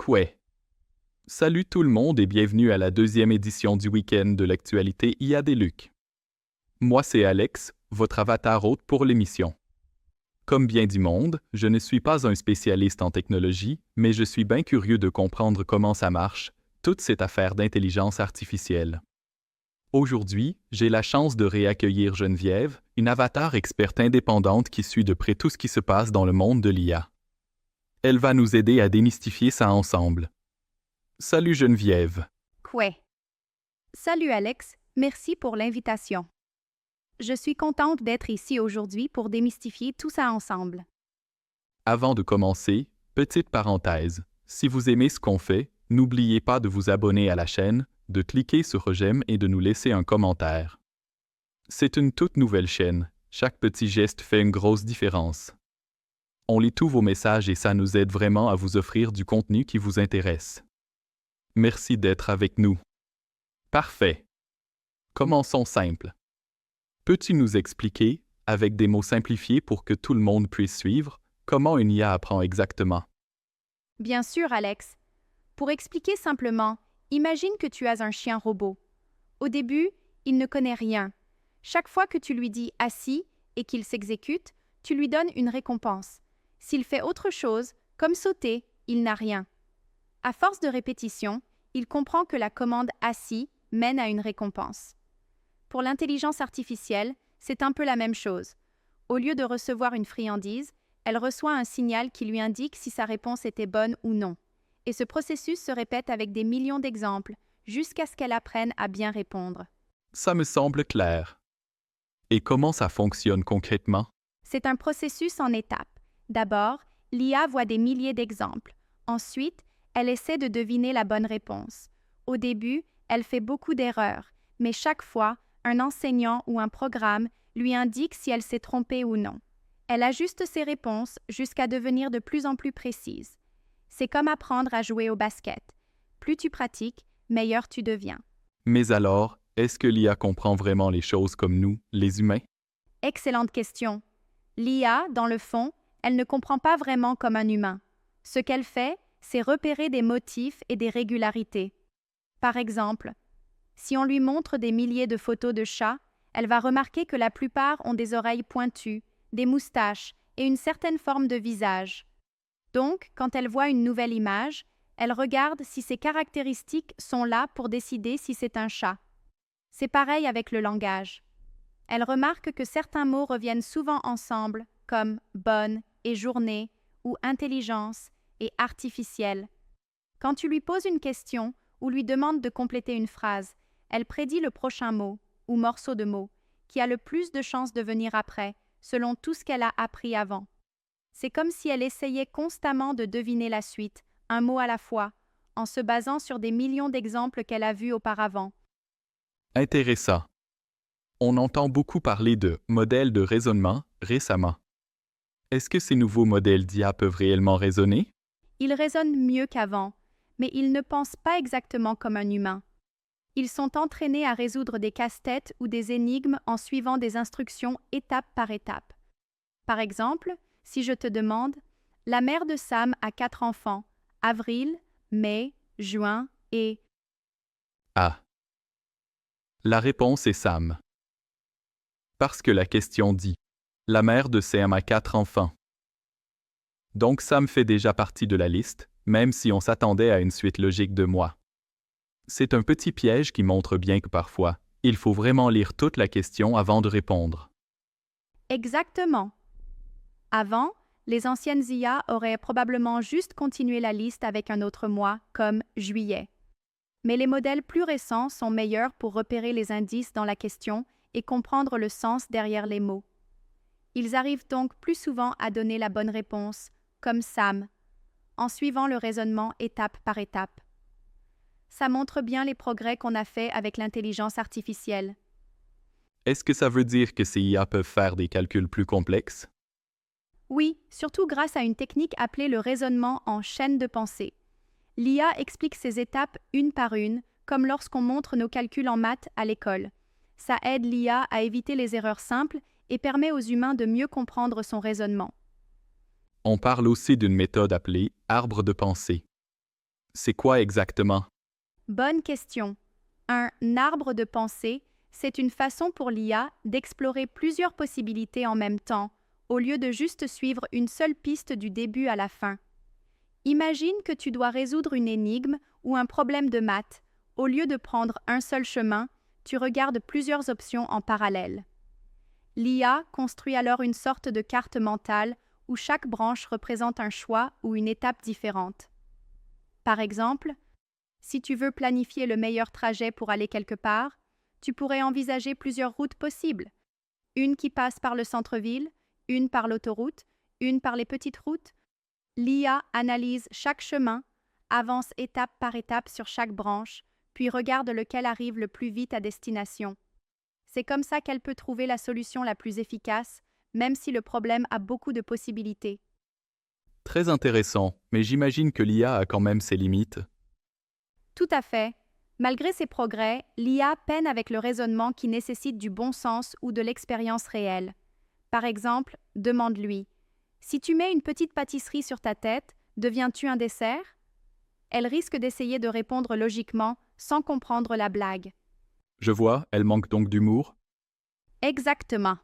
Ouais. Salut tout le monde et bienvenue à la deuxième édition du week-end de l'actualité IA des Luc. Moi c'est Alex, votre avatar hôte pour l'émission. Comme bien du monde, je ne suis pas un spécialiste en technologie, mais je suis bien curieux de comprendre comment ça marche, toute cette affaire d'intelligence artificielle. Aujourd'hui, j'ai la chance de réaccueillir Geneviève, une avatar experte indépendante qui suit de près tout ce qui se passe dans le monde de l'IA. Elle va nous aider à démystifier ça ensemble. Salut Geneviève. Ouais. Salut Alex, merci pour l'invitation. Je suis contente d'être ici aujourd'hui pour démystifier tout ça ensemble. Avant de commencer, petite parenthèse, si vous aimez ce qu'on fait, n'oubliez pas de vous abonner à la chaîne, de cliquer sur j'aime et de nous laisser un commentaire. C'est une toute nouvelle chaîne, chaque petit geste fait une grosse différence. On lit tous vos messages et ça nous aide vraiment à vous offrir du contenu qui vous intéresse. Merci d'être avec nous. Parfait. Commençons simple. Peux-tu nous expliquer, avec des mots simplifiés pour que tout le monde puisse suivre, comment une IA apprend exactement? Bien sûr, Alex. Pour expliquer simplement, imagine que tu as un chien robot. Au début, il ne connaît rien. Chaque fois que tu lui dis « assis » et qu'il s'exécute, tu lui donnes une récompense. S'il fait autre chose, comme sauter, il n'a rien. À force de répétition, il comprend que la commande « assis » mène à une récompense. Pour l'intelligence artificielle, c'est un peu la même chose. Au lieu de recevoir une friandise, elle reçoit un signal qui lui indique si sa réponse était bonne ou non. Et ce processus se répète avec des millions d'exemples, jusqu'à ce qu'elle apprenne à bien répondre. Ça me semble clair. Et comment ça fonctionne concrètement? C'est un processus en étapes. D'abord, l'IA voit des milliers d'exemples. Ensuite, elle essaie de deviner la bonne réponse. Au début, elle fait beaucoup d'erreurs, mais chaque fois, un enseignant ou un programme lui indique si elle s'est trompée ou non. Elle ajuste ses réponses jusqu'à devenir de plus en plus précise. C'est comme apprendre à jouer au basket. Plus tu pratiques, meilleur tu deviens. Mais alors, est-ce que l'IA comprend vraiment les choses comme nous, les humains? Excellente question. L'IA, dans le fond, elle ne comprend pas vraiment comme un humain. Ce qu'elle fait, c'est repérer des motifs et des régularités. Par exemple, si on lui montre des milliers de photos de chats, elle va remarquer que la plupart ont des oreilles pointues, des moustaches et une certaine forme de visage. Donc, quand elle voit une nouvelle image, elle regarde si ces caractéristiques sont là pour décider si c'est un chat. C'est pareil avec le langage. Elle remarque que certains mots reviennent souvent ensemble, comme bonne et journée, ou intelligence et artificielle. Quand tu lui poses une question ou lui demandes de compléter une phrase, elle prédit le prochain mot, ou morceau de mot, qui a le plus de chances de venir après, selon tout ce qu'elle a appris avant. C'est comme si elle essayait constamment de deviner la suite, un mot à la fois, en se basant sur des millions d'exemples qu'elle a vus auparavant. Intéressant. On entend beaucoup parler de modèles de raisonnement récemment. Est-ce que ces nouveaux modèles d'IA peuvent réellement raisonner? Ils raisonnent mieux qu'avant, mais ils ne pensent pas exactement comme un humain. Ils sont entraînés à résoudre des casse-têtes ou des énigmes en suivant des instructions étape par étape. Par exemple, si je te demande « La mère de Sam a 4 enfants, avril, mai, juin et… » Ah. La réponse est Sam. Parce que la question dit « La mère de Sam a 4 enfants ». Donc Sam fait déjà partie de la liste, même si on s'attendait à une suite logique de moi. C'est un petit piège qui montre bien que parfois, il faut vraiment lire toute la question avant de répondre. Exactement. Avant, les anciennes IA auraient probablement juste continué la liste avec un autre mois, comme juillet. Mais les modèles plus récents sont meilleurs pour repérer les indices dans la question et comprendre le sens derrière les mots. Ils arrivent donc plus souvent à donner la bonne réponse, comme Sam, en suivant le raisonnement étape par étape. Ça montre bien les progrès qu'on a faits avec l'intelligence artificielle. Est-ce que ça veut dire que ces IA peuvent faire des calculs plus complexes? Oui, surtout grâce à une technique appelée le raisonnement en chaîne de pensée. L'IA explique ces étapes une par une, comme lorsqu'on montre nos calculs en maths à l'école. Ça aide l'IA à éviter les erreurs simples et permet aux humains de mieux comprendre son raisonnement. On parle aussi d'une méthode appelée arbre de pensée. C'est quoi exactement? Bonne question. Un arbre de pensée, c'est une façon pour l'IA d'explorer plusieurs possibilités en même temps, au lieu de juste suivre une seule piste du début à la fin. Imagine que tu dois résoudre une énigme ou un problème de maths. Au lieu de prendre un seul chemin, tu regardes plusieurs options en parallèle. L'IA construit alors une sorte de carte mentale où chaque branche représente un choix ou une étape différente. Par exemple, si tu veux planifier le meilleur trajet pour aller quelque part, tu pourrais envisager plusieurs routes possibles. Une qui passe par le centre-ville, une par l'autoroute, une par les petites routes. L'IA analyse chaque chemin, avance étape par étape sur chaque branche, puis regarde lequel arrive le plus vite à destination. C'est comme ça qu'elle peut trouver la solution la plus efficace, même si le problème a beaucoup de possibilités. Très intéressant, mais j'imagine que l'IA a quand même ses limites. Tout à fait. Malgré ses progrès, l'IA peine avec le raisonnement qui nécessite du bon sens ou de l'expérience réelle. Par exemple, demande-lui: si tu mets une petite pâtisserie sur ta tête, deviens-tu un dessert? Elle risque d'essayer de répondre logiquement sans comprendre la blague. Je vois, elle manque donc d'humour. Exactement.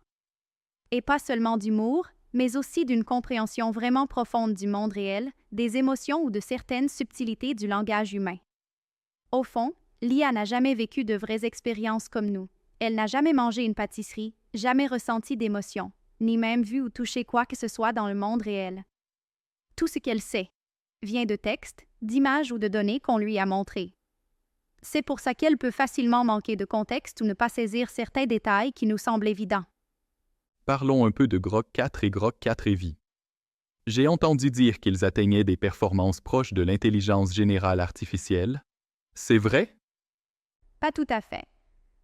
Et pas seulement d'humour, mais aussi d'une compréhension vraiment profonde du monde réel, des émotions ou de certaines subtilités du langage humain. Au fond, l'IA n'a jamais vécu de vraies expériences comme nous. Elle n'a jamais mangé une pâtisserie, jamais ressenti d'émotions, ni même vu ou touché quoi que ce soit dans le monde réel. Tout ce qu'elle sait vient de textes, d'images ou de données qu'on lui a montrées. C'est pour ça qu'elle peut facilement manquer de contexte ou ne pas saisir certains détails qui nous semblent évidents. Parlons un peu de Grok 4 et Grok 4 Heavy. J'ai entendu dire qu'ils atteignaient des performances proches de l'intelligence générale artificielle. C'est vrai? Pas tout à fait.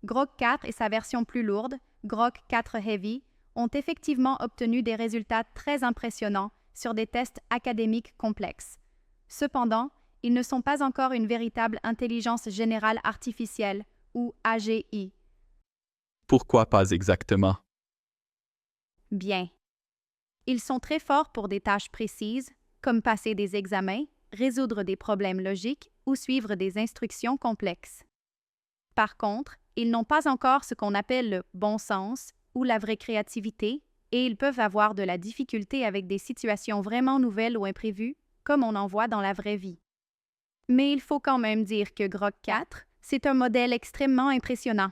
Grok 4 et sa version plus lourde, Grok 4 Heavy, ont effectivement obtenu des résultats très impressionnants sur des tests académiques complexes. Cependant, ils ne sont pas encore une véritable intelligence générale artificielle, ou AGI. Pourquoi pas exactement? Bien. Ils sont très forts pour des tâches précises, comme passer des examens, résoudre des problèmes logiques ou suivre des instructions complexes. Par contre, ils n'ont pas encore ce qu'on appelle le bon sens ou la vraie créativité, et ils peuvent avoir de la difficulté avec des situations vraiment nouvelles ou imprévues, comme on en voit dans la vraie vie. Mais il faut quand même dire que Grok 4, c'est un modèle extrêmement impressionnant.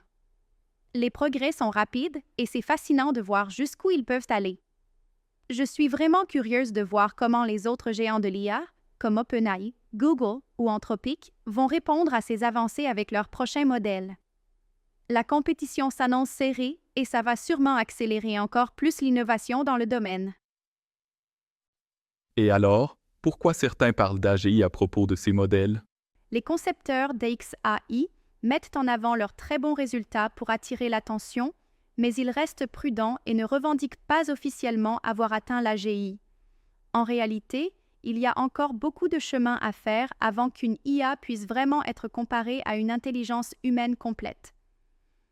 Les progrès sont rapides et c'est fascinant de voir jusqu'où ils peuvent aller. Je suis vraiment curieuse de voir comment les autres géants de l'IA, comme OpenAI, Google ou Anthropic, vont répondre à ces avancées avec leurs prochains modèles. La compétition s'annonce serrée et ça va sûrement accélérer encore plus l'innovation dans le domaine. Et alors, pourquoi certains parlent d'AGI à propos de ces modèles? Les concepteurs d'XAI mettent en avant leurs très bons résultats pour attirer l'attention, mais ils restent prudents et ne revendiquent pas officiellement avoir atteint l'AGI. En réalité, il y a encore beaucoup de chemin à faire avant qu'une IA puisse vraiment être comparée à une intelligence humaine complète.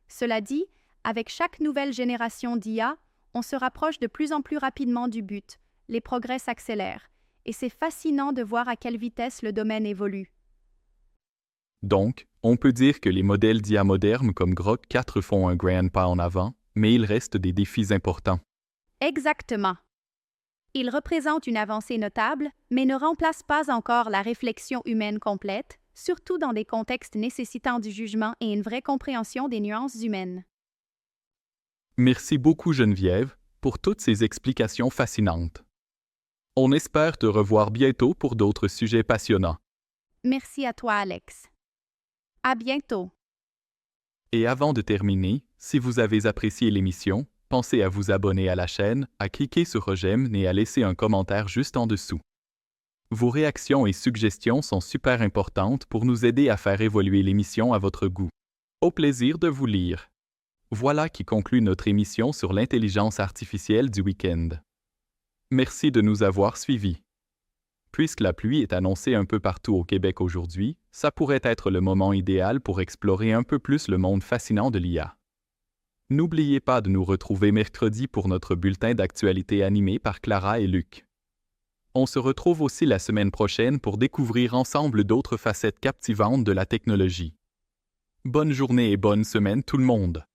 Cela dit, avec chaque nouvelle génération d'IA, on se rapproche de plus en plus rapidement du but, les progrès s'accélèrent, et c'est fascinant de voir à quelle vitesse le domaine évolue. Donc, on peut dire que les modèles d'IA modernes comme Grok 4 font un grand pas en avant, mais il reste des défis importants. Exactement. Ils représentent une avancée notable, mais ne remplacent pas encore la réflexion humaine complète, surtout dans des contextes nécessitant du jugement et une vraie compréhension des nuances humaines. Merci beaucoup Geneviève pour toutes ces explications fascinantes. On espère te revoir bientôt pour d'autres sujets passionnants. Merci à toi, Alex. À bientôt. Et avant de terminer, si vous avez apprécié l'émission, pensez à vous abonner à la chaîne, à cliquer sur j'aime et à laisser un commentaire juste en dessous. Vos réactions et suggestions sont super importantes pour nous aider à faire évoluer l'émission à votre goût. Au plaisir de vous lire. Voilà qui conclut notre émission sur l'intelligence artificielle du week-end. Merci de nous avoir suivis. Puisque la pluie est annoncée un peu partout au Québec aujourd'hui, ça pourrait être le moment idéal pour explorer un peu plus le monde fascinant de l'IA. N'oubliez pas de nous retrouver mercredi pour notre bulletin d'actualité animé par Clara et Luc. On se retrouve aussi la semaine prochaine pour découvrir ensemble d'autres facettes captivantes de la technologie. Bonne journée et bonne semaine tout le monde!